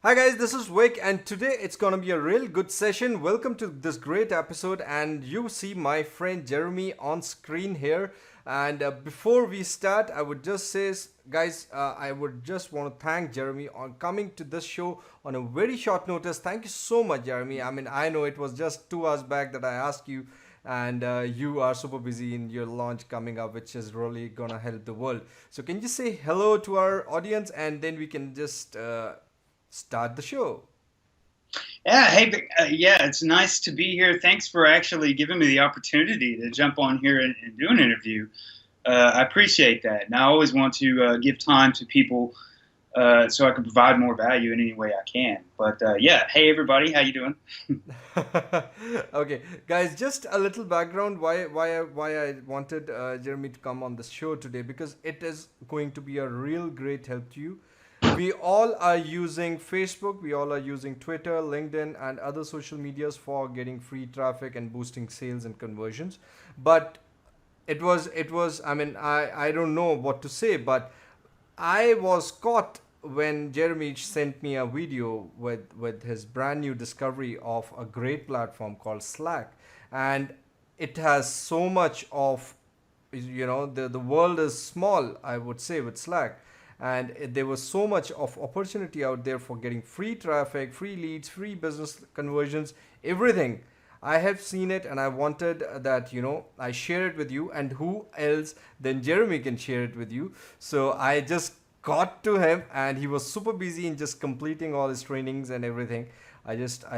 Hi guys, this is Vic, and today it's gonna be a real good session. Welcome to this great episode, and you see my friend Jeremy on screen here. And before we start, I would just say, guys, I would just want to thank Jeremy on coming to this show on a very short notice. Thank you so much, Jeremy. I mean, I know it was just 2 hours back that I asked you, and you are super busy in your launch coming up, which is really gonna help the world. So, can you say hello to our audience, and then we can just start the show. Yeah, hey, yeah, it's nice to be here. Thanks for actually giving me the opportunity to jump on here and do an interview. I appreciate that. And I always want to give time to people so I can provide more value in any way I can. But yeah, hey everybody, how you doing? Okay, guys, just a little background why I wanted Jeremy to come on the show today, because it is going to be a real great help to you. We all are using Facebook, we all are using Twitter, LinkedIn, and other social medias for getting free traffic and boosting sales and conversions. But it was I mean, I don't know what to say, but I was caught when Jeremy sent me a video with his brand new discovery of a great platform called Slack. And it has so much of, the world is small, I would say, with Slack. And there was so much of opportunity out there for getting free traffic, free leads, free business conversions, everything. I have seen it, and I wanted that, I share it with you, and who else than Jeremy can share it with you. So I just got to him, and he was super busy in just completing all his trainings and everything. I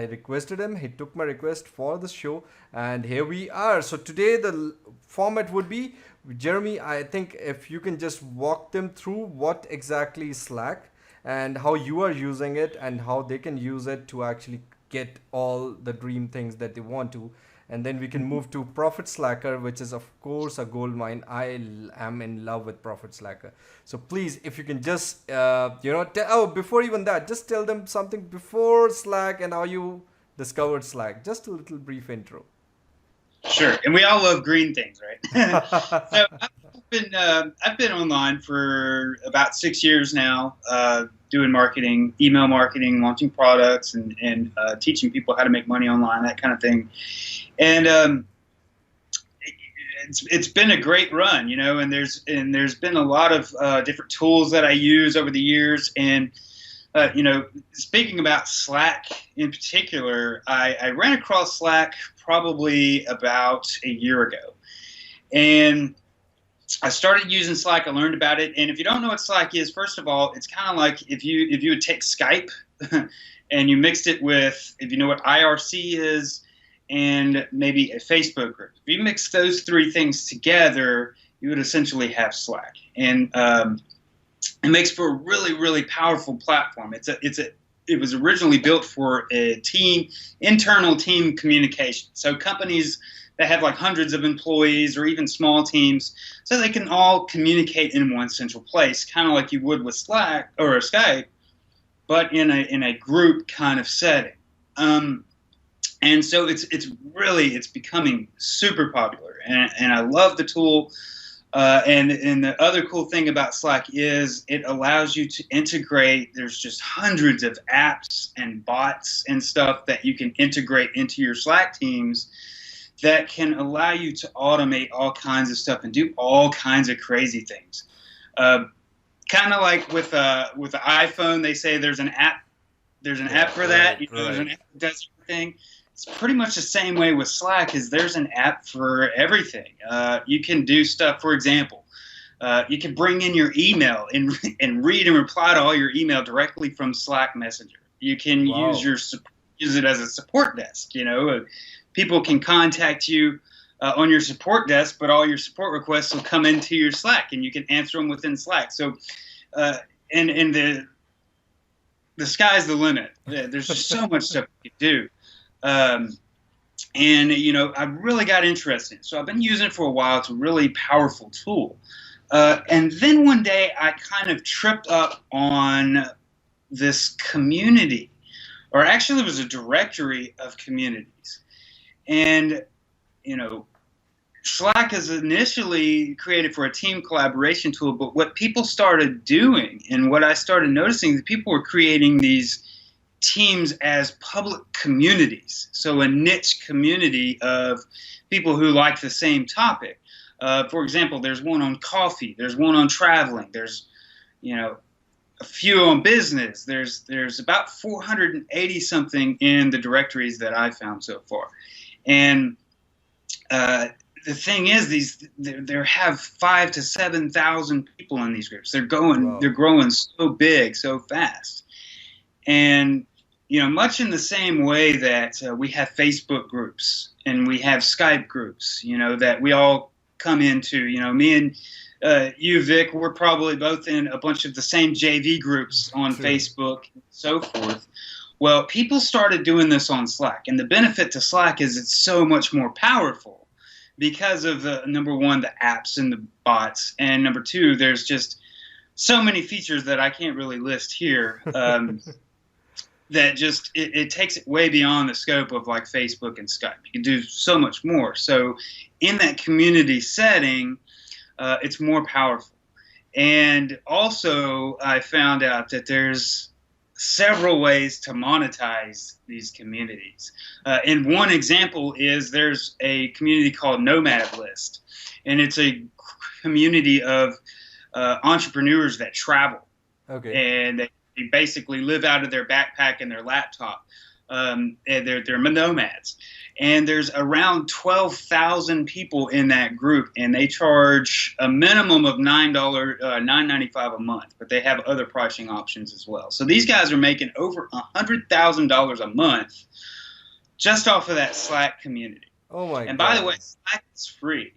requested him, he took my request for the show, and here we are. So today the format would be, Jeremy, I think if you can just walk them through what exactly is Slack and how you are using it and how they can use it to actually get all the dream things that they want to. And then we can move to Profit Slacker, which is, of course, a gold mine. Am in love with Profit Slacker. So please, if you can just, before even that, just tell them something before Slack and how you discovered Slack. Just a little brief intro. Sure, and we all love green things, right? So I've been online for about 6 years now, doing marketing, email marketing, launching products, and teaching people how to make money online, that kind of thing. And it's been a great run, and there's been a lot of different tools that I use over the years. And speaking about Slack in particular, I ran across Slack probably about a year ago, and I started using Slack. I learned about it, and if you don't know what Slack is, first of all, it's kind of like if you would take Skype and you mixed it with, if you know what IRC is, and maybe a Facebook group. If you mix those three things together, you would essentially have Slack, and it makes for a really, really powerful platform. It was originally built for a internal team communication. So companies that have like hundreds of employees or even small teams, so they can all communicate in one central place, kind of like you would with Slack or Skype, but in a group kind of setting. And so it's becoming super popular, and I love the tool. And the other cool thing about Slack is it allows you to integrate. There's just hundreds of apps and bots and stuff that you can integrate into your Slack teams that can allow you to automate all kinds of stuff and do all kinds of crazy things. Kind of like with the iPhone, they say there's an app. There's an app for that. There's an app that does everything. It's pretty much the same way with Slack. Is there's an app for everything. You can do stuff. For example, you can bring in your email and read and reply to all your email directly from Slack Messenger. You can use it as a support desk. People can contact you on your support desk, but all your support requests will come into your Slack, and you can answer them within Slack. So, and the sky's the limit. There's just so much stuff you can do. And I really got interested in it. So I've been using it for a while. It's a really powerful tool. And then one day I kind of tripped up on this community, or actually it was a directory of communities. And, Slack is initially created for a team collaboration tool, but what people started doing and what I started noticing is people were creating these teams as public communities. So a niche community of people who like the same topic. For example, there's one on coffee. There's one on traveling. There's, a few on business. There's about 480 something in the directories that I've found so far. And the thing is, there have 5,000 to 7,000 people in these groups. They're growing so big, so fast. And much in the same way that we have Facebook groups and we have Skype groups, that we all come into. Me and you, Vic, we're probably both in a bunch of the same JV groups on Facebook and so forth. Well, people started doing this on Slack, and the benefit to Slack is it's so much more powerful because of number one, the apps and the bots, and number two, there's just so many features that I can't really list here. That just it takes it way beyond the scope of like Facebook and Skype. You can do so much more. So in that community setting, it's more powerful. And also I found out that there's several ways to monetize these communities. And one example is there's a community called Nomad List. And it's a community of entrepreneurs that travel. Okay. And they basically live out of their backpack and their laptop. And they're nomads. And there's around 12,000 people in that group, and they charge a minimum of $9.95 a month, but they have other pricing options as well. So these guys are making over $100,000 a month just off of that Slack community. Oh my! And God. by the way, Slack is free.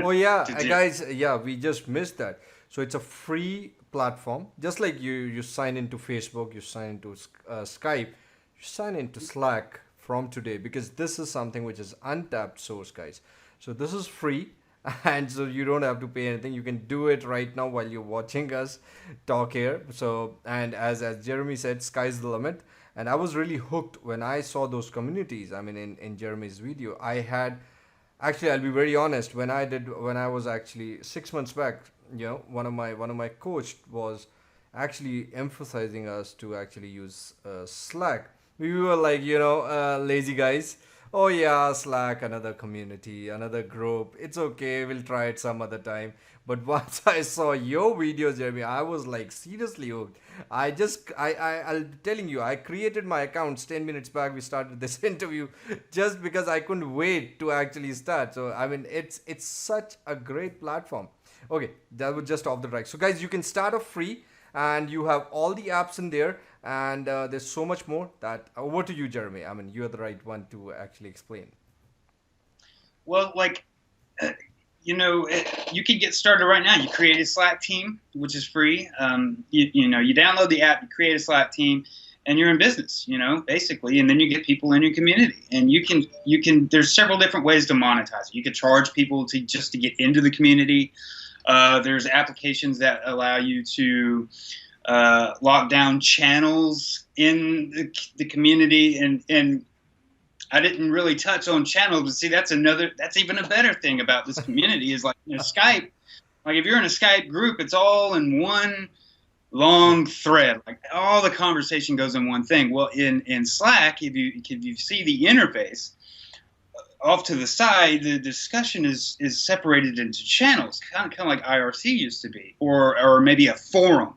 Oh yeah, guys. Yeah, we just missed that. So it's a free platform, just like you sign into Facebook, you sign into Skype, you sign into Slack from today, because this is something which is untapped source, guys. So this is free, and so you don't have to pay anything. You can do it right now while you're watching us talk here. So, and as Jeremy said, sky's the limit. And I was really hooked when I saw those communities. I mean, in Jeremy's video, I had actually, I'll be very honest, when I was actually 6 months back, one of my coach was actually emphasizing us to actually use Slack. We were like, lazy guys. Oh yeah, Slack, another community, another group. It's okay, we'll try it some other time. But once I saw your videos, Jeremy, I was like seriously hooked. I'm telling you, I created my accounts 10 minutes back. We started this interview just because I couldn't wait to actually start. So I mean, it's such a great platform. Okay, that was just off the track. So guys, you can start off free, and you have all the apps in there, and there's so much more. That over to you, Jeremy. I mean, you're the right one to actually explain. Well, you can get started right now. You create a Slack team, which is free. You download the app, you create a Slack team, and you're in business, basically. And then you get people in your community, and you can. There's several different ways to monetize it. You could charge people to get into the community. There's applications that allow you to lock down channels in the community, and I didn't really touch on channels, but see, that's even a better thing about this community is Skype. Like if you're in a Skype group, it's all in one long thread. Like all the conversation goes in one thing. Well, in Slack, if you see the interface off to the side, the discussion is separated into channels, kind of like IRC used to be, or maybe a forum.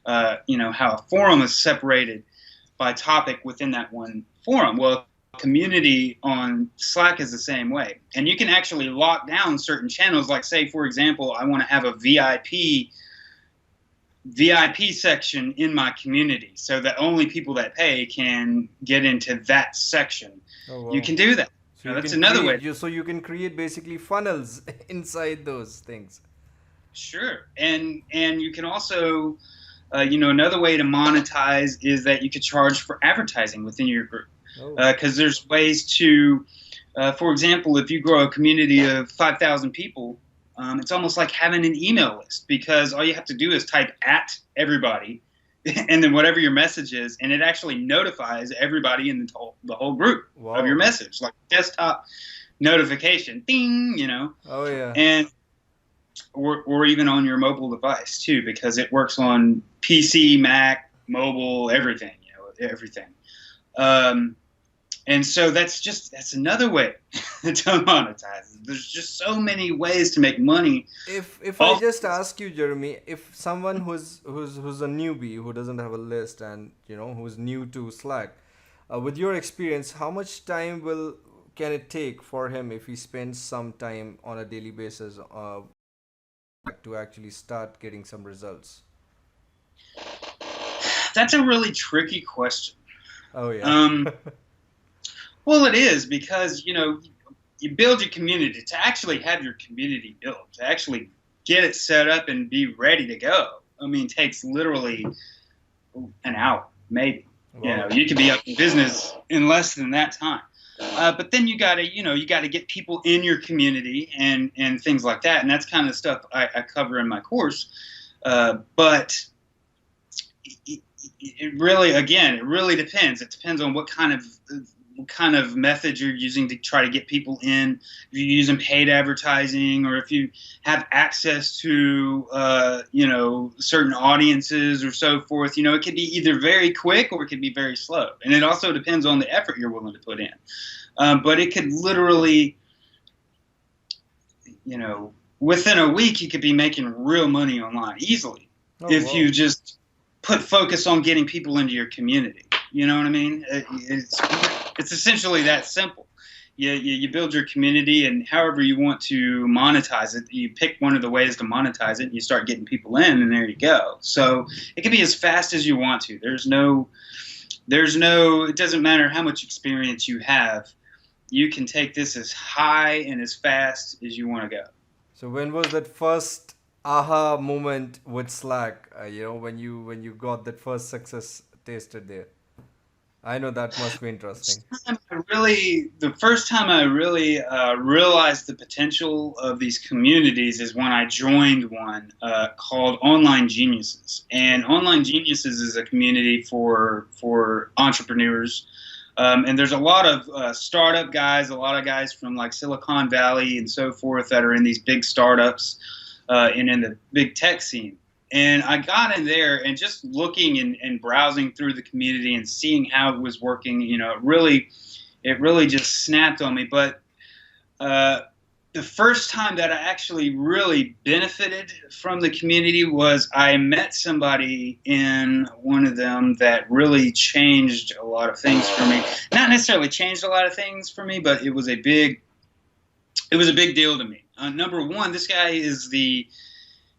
How a forum is separated by topic within that one forum. Well, community on Slack is the same way, and you can actually lock down certain channels. Like, say, for example, I want to have a VIP section in my community, so that only people that pay can get into that section. Oh, wow. You can do that. So that's another way. So you can create basically funnels inside those things. Sure, and you can also, another way to monetize is that you could charge for advertising within your group. Because there's ways to, for example, if you grow a community of 5,000 people, it's almost like having an email list, because all you have to do is type @everybody and then whatever your message is, and it actually notifies everybody in the whole group of your message, like desktop notification, ding, Oh yeah. And or even on your mobile device too, because it works on PC, Mac, mobile, everything, everything. Um, and so that's another way to monetize. There's just so many ways to make money. If I Off, just ask you, Jeremy, if someone who's a newbie who doesn't have a list and who's new to Slack, with your experience, how much time will can it take for him if he spends some time on a daily basis to actually start getting some results? that's a really tricky question. Oh yeah. Um, well, it is because you build your community to actually have your community built, to actually get it set up and be ready to go. I mean, takes literally an hour, maybe. Wow. You could be up in business in less than that time. But then you gotta get people in your community and things like that, and that's kind of stuff I cover in my course. But it really, again, it really depends. It depends on what kind of method you're using to try to get people in. If you're using paid advertising, or if you have access to certain audiences or so forth. It can be either very quick or it can be very slow, and it also depends on the effort you're willing to put in. But it could literally, within a week, you could be making real money online easily if Oh you just put focus on getting people into your community. You know what I mean? It's essentially that simple. You build your community, and however you want to monetize it, you pick one of the ways to monetize it, and you start getting people in, and there you go. So it can be as fast as you want to. It doesn't matter how much experience you have. You can take this as high and as fast as you want to go. So when was that first aha moment with Slack? When you got that first success tasted there. I know that must be interesting. The first time I really realized the potential of these communities is when I joined one called Online Geniuses. And Online Geniuses is a community for entrepreneurs. And there's a lot of startup guys, a lot of guys from like Silicon Valley and so forth that are in these big startups and in the big tech scene. And I got in there and just looking and browsing through the community and seeing how it was working, it really just snapped on me. But the first time that I actually really benefited from the community was I met somebody in one of them that really changed a lot of things for me. Not necessarily changed a lot of things for me, but it was a big deal to me. Number one, this guy is the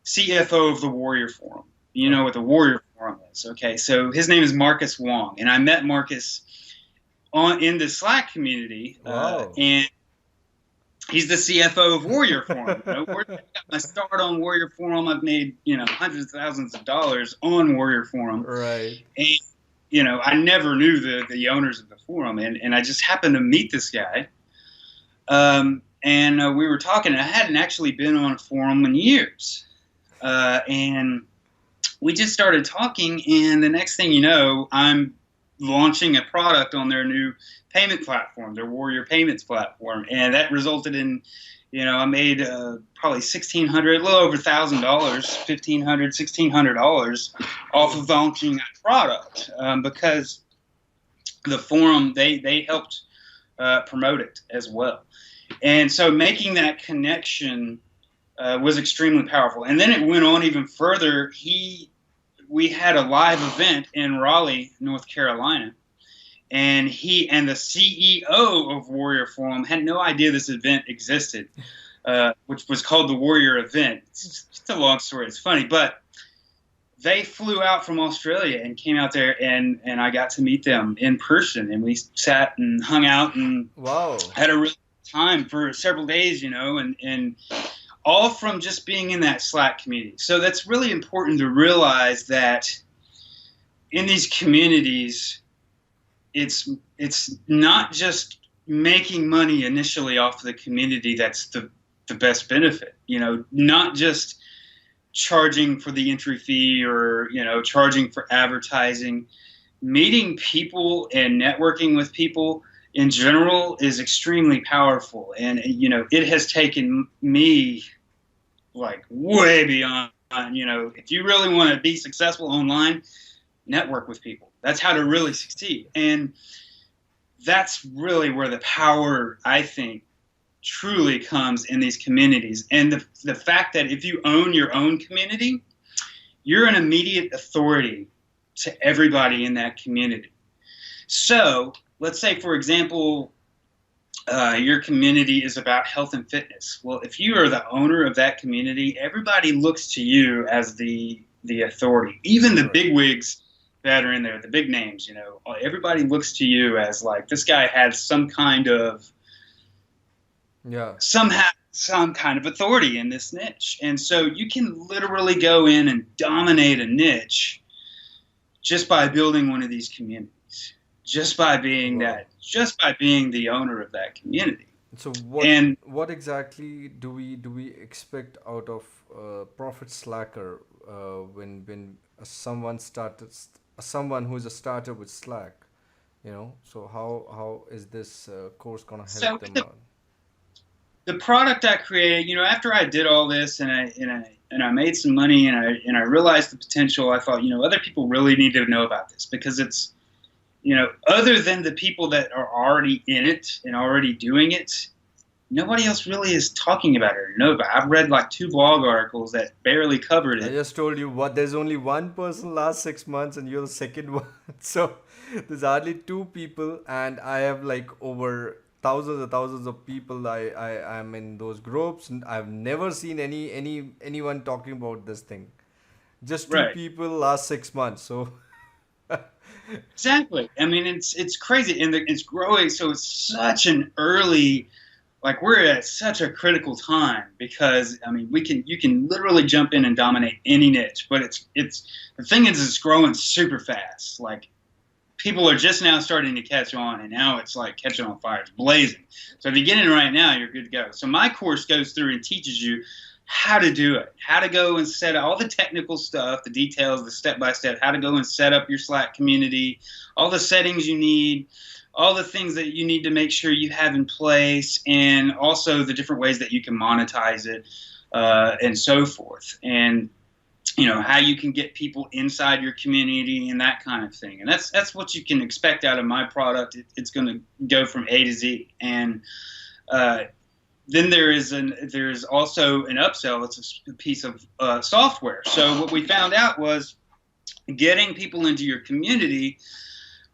CFO of the Warrior Forum. You know what the Warrior Forum is, okay? So his name is Marcus Wong, and I met Marcus in the Slack community, Wow. and he's the CFO of Warrior Forum. I got my start on Warrior Forum. I've made hundreds of thousands of dollars on Warrior Forum, Right. and I never knew the owners of the forum, and I just happened to meet this guy. And we were talking. I hadn't actually been on a forum in years. And we just started talking, and the next thing you know, I'm launching a product on their new payment platform, their Warrior Payments platform, and that resulted in, I made probably $1,600, a little over $1,000, $1,500, $1,600 off of launching that product because the forum they helped promote it as well, and so making that connection was extremely powerful. And then it went on even further. We had a live event in Raleigh, North Carolina, and he and the CEO of Warrior Forum had no idea this event existed, which was called the Warrior Event. It's a long story. It's funny, but they flew out from Australia and came out there, and I got to meet them in person, and we sat and hung out and Wow. had a really good time for several days, and all from just being in that Slack community. So that's really important to realize that in these communities, it's not just making money initially off the community that's the best benefit. Not just charging for the entry fee or charging for advertising. Meeting people and networking with people in general is extremely powerful, and it has taken me like way beyond. If you really want to be successful online, network with people. That's how to really succeed. And that's really where the power, I think, truly comes in these communities. And the fact that if you own your own community, you're an immediate authority to everybody in that community. So let's say, for example, your community is about health and fitness. Well, if you are the owner of that community, everybody looks to you as the authority. Even the big wigs that are in there, the big names, you know, everybody looks to you as like, this guy has some kind of some kind of authority in this niche. And so you can literally go in and dominate a niche just by building one of these communities, just by being the owner of that community. So what exactly do we expect out of Profit Slacker when someone who's a starter with Slack, you know? So how is this course gonna help So them out? the product I created, you know, after I did all this and I made some money and I realized the potential, I thought, you know, other people really need to know about this, because it's, you know, other than the people that are already in it and already doing it, nobody else really is talking about it or know about it. I've read like 2 blog articles that barely covered I it. just told you what there's only one person last 6 months and you're the second one. So there's hardly two people and I have like over thousands and thousands of people I'm in those groups and I've never seen anyone talking about this thing. Just two Right. people last 6 months. So Exactly. I mean, it's crazy, and it's growing. So it's such an early, like we're at such a critical time, because I mean, you can literally jump in and dominate any niche, but it's the thing is it's growing super fast. Like people are just now starting to catch on, and now it's like catching on fire. It's blazing. So if you get in right now, you're good to go. So my course goes through and teaches you how to do it, how to go and set all the technical stuff, the details, the step-by-step, how to go and set up your Slack community, all the settings you need, all the things that you need to make sure you have in place, and also the different ways that you can monetize it, and so forth. And you know, how you can get people inside your community and that kind of thing. And that's what you can expect out of my product. It's going to go from A to Z. And then there's also an upsell. It's a piece of software. So what we found out was getting people into your community.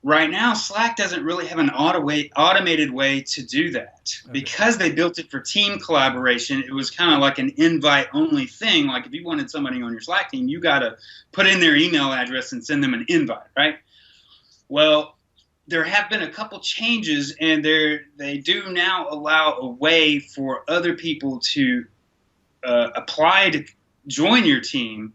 Right now, Slack doesn't really have an automated way to do that. Okay. Because they built it for team collaboration. It was kind of like an invite-only thing. Like if you wanted somebody on your Slack team, you got to put in their email address and send them an invite, right? Well, there have been a couple changes, and they do now allow a way for other people to apply to join your team,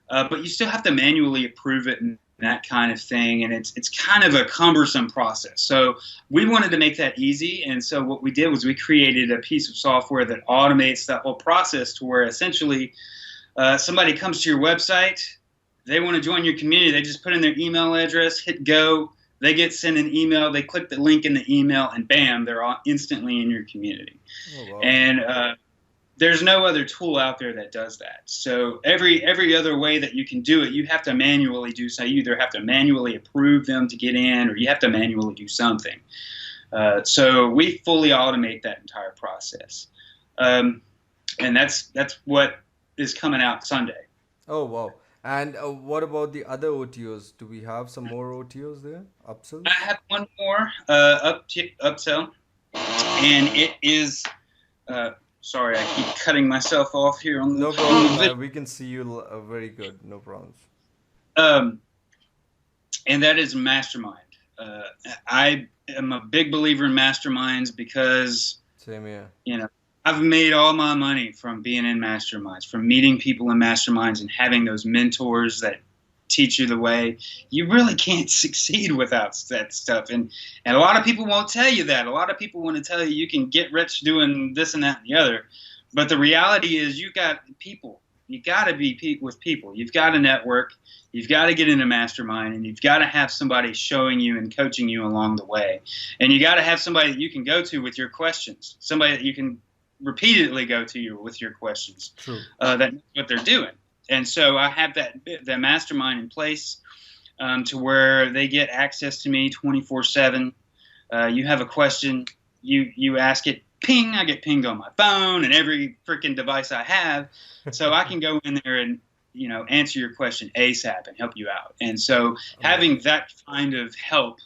but you still have to manually approve it and that kind of thing, and it's kind of a cumbersome process. So we wanted to make that easy, and so what we did was we created a piece of software that automates that whole process to where essentially somebody comes to your website, they want to join your community, they just put in their email address, hit go, they get sent an email, they click the link in the email, and bam, they're all instantly in your community. Oh, wow. And there's no other tool out there that does that. So every other way that you can do it, you have to manually do. So you either have to manually approve them to get in, or you have to manually do something. So we fully automate that entire process, and that's what is coming out Sunday. Oh wow! And what about the other OTOs? Do we have some more OTOs there? Upsells? I have one more upsell, and it is. Sorry, I keep cutting myself off here on the. No problem. We can see you very good. No problems. And that is mastermind. I am a big believer in masterminds because. Same here. You know, I've made all my money from being in masterminds, from meeting people in masterminds and having those mentors that teach you the way. You really can't succeed without that stuff. And a lot of people won't tell you that. A lot of people want to tell you can get rich doing this and that and the other. But the reality is you got people. You got to be with people. You've got to network. You've got to get in a mastermind, and you've got to have somebody showing you and coaching you along the way. And you got to have somebody that you can go to with your questions, somebody that you can repeatedly go to you with your questions. True. That knows what they're doing. And so I have that mastermind in place to where they get access to me 24/7. You have a question, you ask it, ping, I get pinged on my phone and every freaking device I have, so I can go in there and answer your question ASAP and help you out. And so having Amazing. that kind of help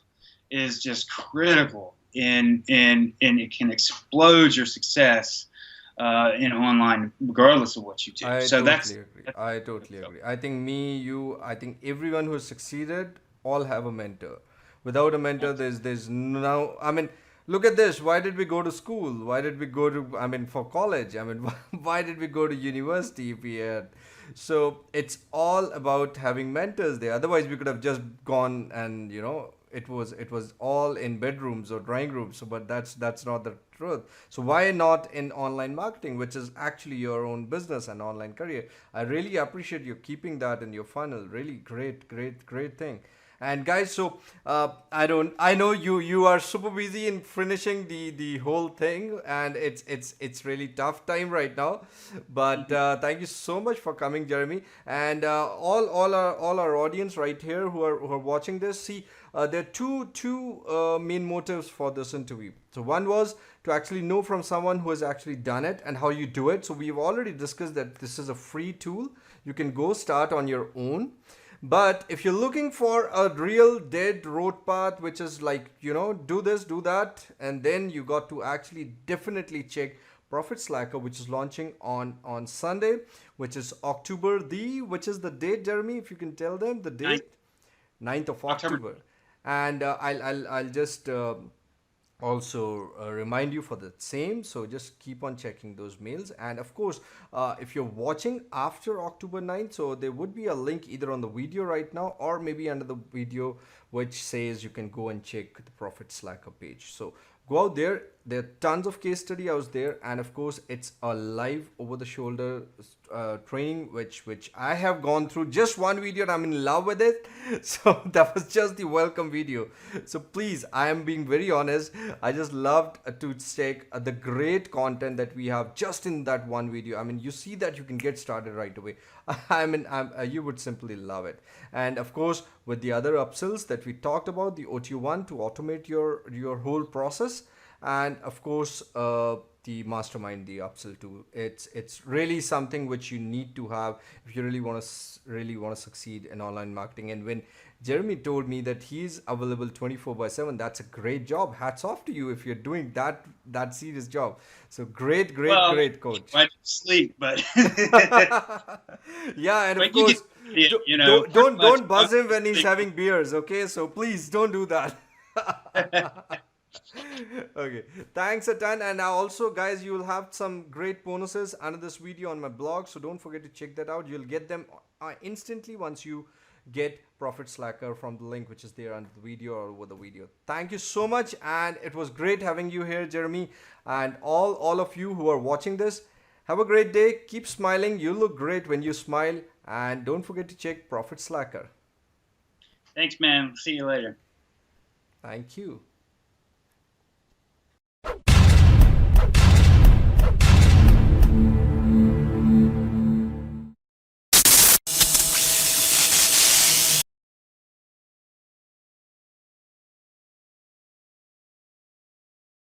is just critical in it can explode your success in online regardless of what you do. I So totally that's agree. I totally agree. I think me, you, I think everyone who's succeeded all have a mentor. Without a mentor, there's no. I mean, look at this. Why did we go to school? Why did we go to? I mean, for college. I mean, why did we go to university if we had? So it's all about having mentors there. Otherwise, we could have just gone and it was all in bedrooms or drawing rooms. So, but that's not the truth. So why not in online marketing, which is actually your own business and online career? I really appreciate you keeping that in your funnel. Really great, great, great thing. And guys, so I know you are super busy in finishing the whole thing, and it's really tough time right now. But thank you so much for coming, Jeremy, and all our audience right here who are watching this. See, there are two main motives for this interview. So one was to actually know from someone who has actually done it and how you do it. So we've already discussed that this is a free tool. You can go start on your own. But if you're looking for a real dead road path, which is like, do this, do that, and then you got to actually definitely check Profit Slacker, which is launching on Sunday, which is which is the date, Jeremy, if you can tell them the ninth, date, 9th of October. October. And I'll just also remind you for the same, so just keep on checking those mails. And of course, if you're watching after October 9th, so there would be a link either on the video right now or maybe under the video which says you can go and check the Profit Slacker page. So go out there are tons of case study out there, and of course it's a live over the shoulder training which I have gone through just one video and I'm in love with it. So that was just the welcome video. So please, I am being very honest, I just loved to check the great content that we have just in that one video. I mean, you see that you can get started right away. I mean, you would simply love it. And of course, with the other upsells that we talked about, the OT1 to automate your whole process, and of course the mastermind, the upsell tool. It's really something which you need to have if you really want to succeed in online marketing. And when Jeremy told me that he's available 24/7, that's a great job. Hats off to you if you're doing that serious job. So great, great, Well, great, coach. I sleep, but Yeah, and of but you get course, it, pretty don't much. buzz him when he's having beers. Okay, so please don't do that. Okay, thanks a ton. And also, guys, you will have some great bonuses under this video on my blog, so don't forget to check that out. You'll get them instantly once you get Profit Slacker from the link which is there under the video or over the video. Thank you so much, and it was great having you here, Jeremy, and all of you who are watching this. Have a great day. Keep smiling. You look great when you smile, and don't forget to check Profit Slacker. Thanks, man. See you later. Thank you.